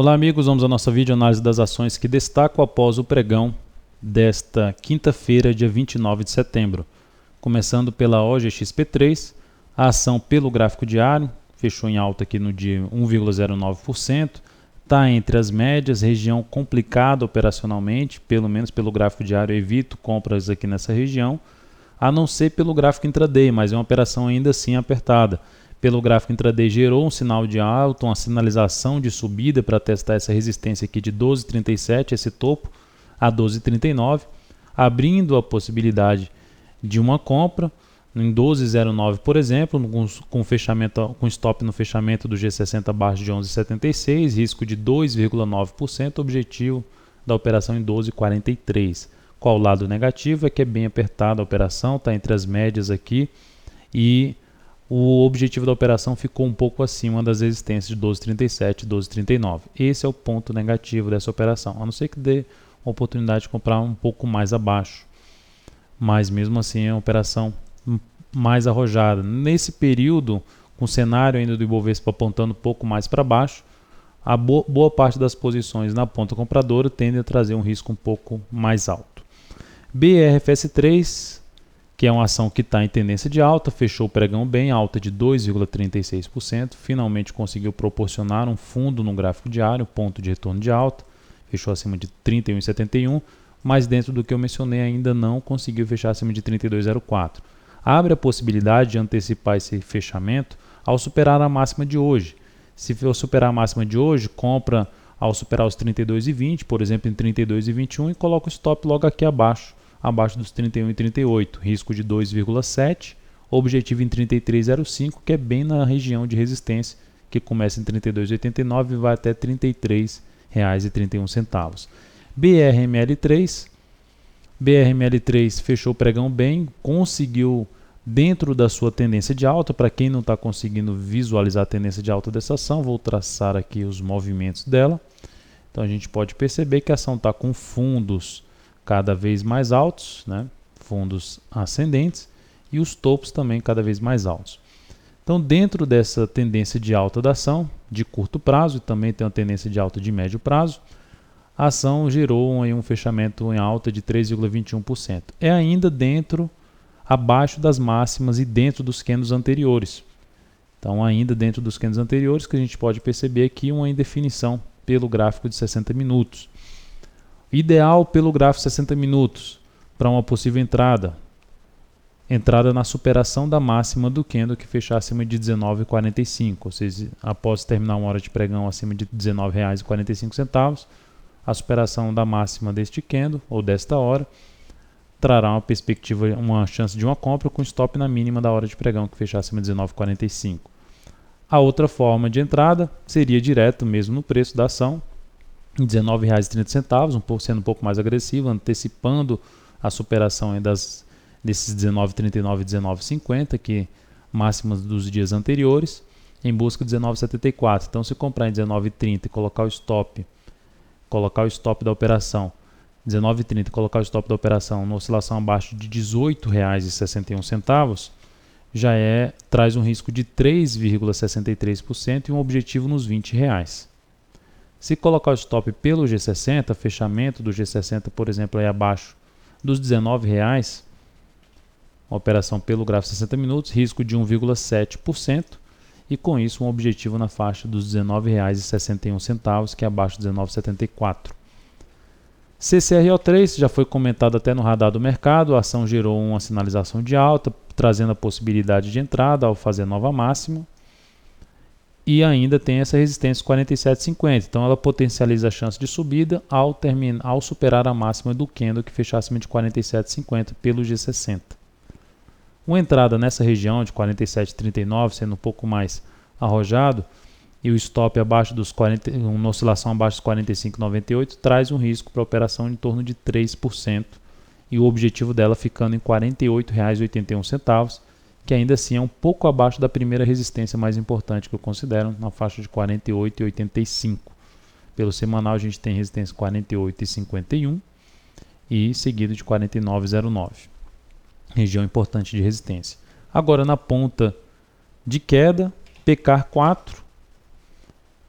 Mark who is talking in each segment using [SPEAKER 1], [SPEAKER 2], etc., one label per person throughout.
[SPEAKER 1] Olá amigos, vamos à nossa videoanálise das ações que destacam após o pregão desta quinta-feira, dia 29 de setembro. Começando pela OGXP3, a ação pelo gráfico diário fechou em alta aqui no dia 1,09%, está entre as médias, região complicada operacionalmente, pelo menos pelo gráfico diário eu evito compras aqui nessa região, a não ser pelo gráfico intraday, mas é uma operação ainda assim apertada. Pelo gráfico intraday gerou um sinal de alta, uma sinalização de subida para testar essa resistência aqui de 12,37, esse topo a 12,39, abrindo a possibilidade de uma compra em 12,09, por exemplo, com stop no fechamento do G60 abaixo de 11,76, risco de 2,9%, objetivo da operação em 12,43. Qual o lado negativo? É que é bem apertada a operação, está entre as médias aqui e o objetivo da operação ficou um pouco acima das resistências de 12,37 e 12,39. Esse é o ponto negativo dessa operação, a não ser que dê a oportunidade de comprar um pouco mais abaixo. Mas mesmo assim é uma operação mais arrojada. Nesse período, com o cenário ainda do Ibovespa apontando um pouco mais para baixo, a boa parte das posições na ponta compradora tende a trazer um risco um pouco mais alto. BRFS3, que é uma ação que está em tendência de alta, fechou o pregão bem, alta de 2,36%, finalmente conseguiu proporcionar um fundo no gráfico diário, ponto de retorno de alta, fechou acima de 31,71, mas dentro do que eu mencionei ainda não conseguiu fechar acima de 32,04. Abre a possibilidade de antecipar esse fechamento ao superar a máxima de hoje. Se for superar a máxima de hoje, compra ao superar os 32,20, por exemplo em 32,21 e coloca o stop logo aqui abaixo dos 31,38, risco de 2,7, objetivo em 33,05, que é bem na região de resistência, que começa em 32,89 e vai até R$ 33,31. BRML3 fechou o pregão bem, conseguiu dentro da sua tendência de alta. Para quem não está conseguindo visualizar a tendência de alta dessa ação, vou traçar aqui os movimentos dela. Então a gente pode perceber que a ação está com fundos cada vez mais altos, né? Fundos ascendentes, e os topos também cada vez mais altos. Então, dentro dessa tendência de alta da ação, de curto prazo, e também tem uma tendência de alta de médio prazo, a ação gerou um fechamento em alta de 3,21%. É ainda abaixo das máximas e dentro dos candles anteriores. Então, ainda dentro dos candles anteriores, que a gente pode perceber aqui uma indefinição pelo gráfico de 60 minutos. Ideal pelo gráfico 60 minutos para uma possível entrada na superação da máxima do candle que fechar acima de 19,45, ou seja, após terminar uma hora de pregão acima de R$ 19,45, a superação da máxima deste candle ou desta hora trará uma perspectiva, uma chance de uma compra com stop na mínima da hora de pregão que fechar acima de 19,45. A outra forma de entrada seria direto mesmo no preço da ação, em R$ 19,30, sendo um pouco mais agressivo, antecipando a superação desses 19,39 e 19,50, que máximas dos dias anteriores, em busca de 19,74. Então, se comprar em 19,30 e colocar o stop da operação, 19,30 e colocar o stop da operação na oscilação abaixo de R$ 18,61, já traz um risco de 3,63% e um objetivo nos R$ 20. Se colocar o stop pelo G60, fechamento do G60, por exemplo, aí abaixo dos R$ 19, a operação pelo gráfico 60 minutos, risco de 1,7% e com isso um objetivo na faixa dos R$ 19,61, que é abaixo de R$ 19,74. CCRO3 já foi comentado até no radar do mercado, a ação gerou uma sinalização de alta, trazendo a possibilidade de entrada ao fazer nova máxima. E ainda tem essa resistência 47,50. Então ela potencializa a chance de subida ao superar a máxima do candle que fechar acima de 47,50 pelo G60. Uma entrada nessa região de 47,39, sendo um pouco mais arrojado, e o stop abaixo dos 40, uma oscilação abaixo dos 45,98, traz um risco para a operação em torno de 3%, e o objetivo dela ficando em R$ 48,81, que ainda assim é um pouco abaixo da primeira resistência mais importante que eu considero, na faixa de 48,85. Pelo semanal a gente tem resistência 48,51 e seguido de 49,09. Região importante de resistência. Agora na ponta de queda, PCAR 4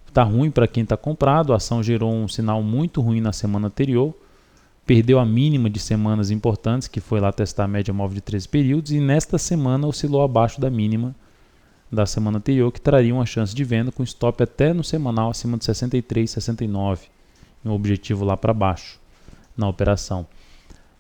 [SPEAKER 1] Está ruim para quem está comprado, a ação gerou um sinal muito ruim na semana anterior, perdeu a mínima de semanas importantes, que foi lá testar a média móvel de 13 períodos, e nesta semana oscilou abaixo da mínima da semana anterior, que traria uma chance de venda com stop até no semanal acima de 63, 69, um objetivo lá para baixo na operação.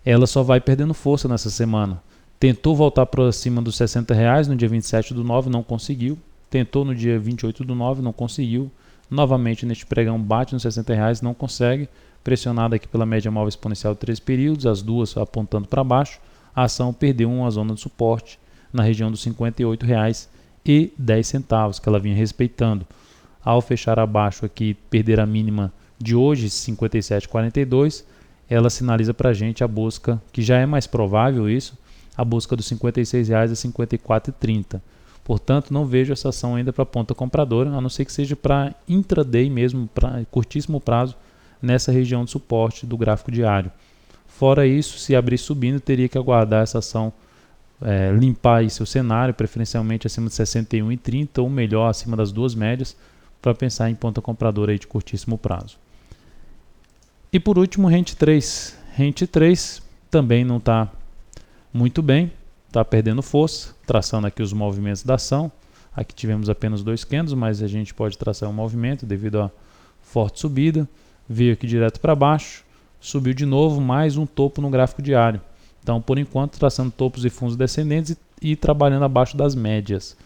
[SPEAKER 1] Ela só vai perdendo força nessa semana. Tentou voltar para cima dos R$60 no dia 27/9, não conseguiu. Tentou no dia 28/9, não conseguiu. Novamente neste pregão bate nos R$60, não consegue. Pressionada aqui pela média móvel exponencial de 3 períodos, as duas apontando para baixo. A ação perdeu uma zona de suporte na região dos R$58,10 que ela vinha respeitando. Ao fechar abaixo aqui, perder a mínima de hoje, 57,42, ela sinaliza para a gente a busca, que já é mais provável isso, a busca dos R$56 a R$54,30. Portanto, não vejo essa ação ainda para ponta compradora, a não ser que seja para intraday mesmo, para curtíssimo prazo, nessa região de suporte do gráfico diário. Fora isso, se abrir subindo, teria que aguardar essa ação limpar aí seu cenário, preferencialmente acima de 61,30 ou melhor, acima das duas médias, para pensar em ponta compradora aí de curtíssimo prazo. E por último, Rente 3. Rente 3 também não está muito bem, está perdendo força, traçando aqui os movimentos da ação. Aqui tivemos apenas 2 candles, mas a gente pode traçar um movimento devido à forte subida. Veio aqui direto para baixo, subiu de novo, mais um topo no gráfico diário. Então, por enquanto, traçando topos e fundos descendentes e trabalhando abaixo das médias.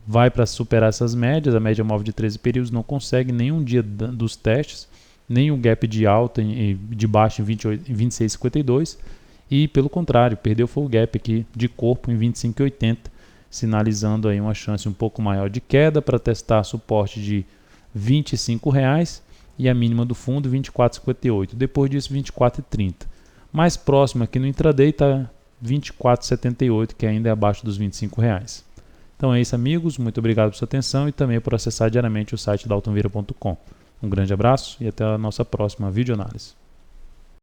[SPEAKER 1] Vai para superar essas médias, a média móvel de 13 períodos não consegue nenhum dia dos testes, nem o gap de alta de baixo em 26,52 e pelo contrário, perdeu foi o gap aqui de corpo em 25,80, sinalizando aí uma chance um pouco maior de queda para testar suporte de R$25 e a mínima do fundo 24,58, depois disso 24,30. Mais próximo aqui no intraday está 24,78, que ainda é abaixo dos R$25. Então é isso, amigos, muito obrigado por sua atenção e também por acessar diariamente o site daltonvira.com. Um grande abraço e até a nossa próxima videoanálise.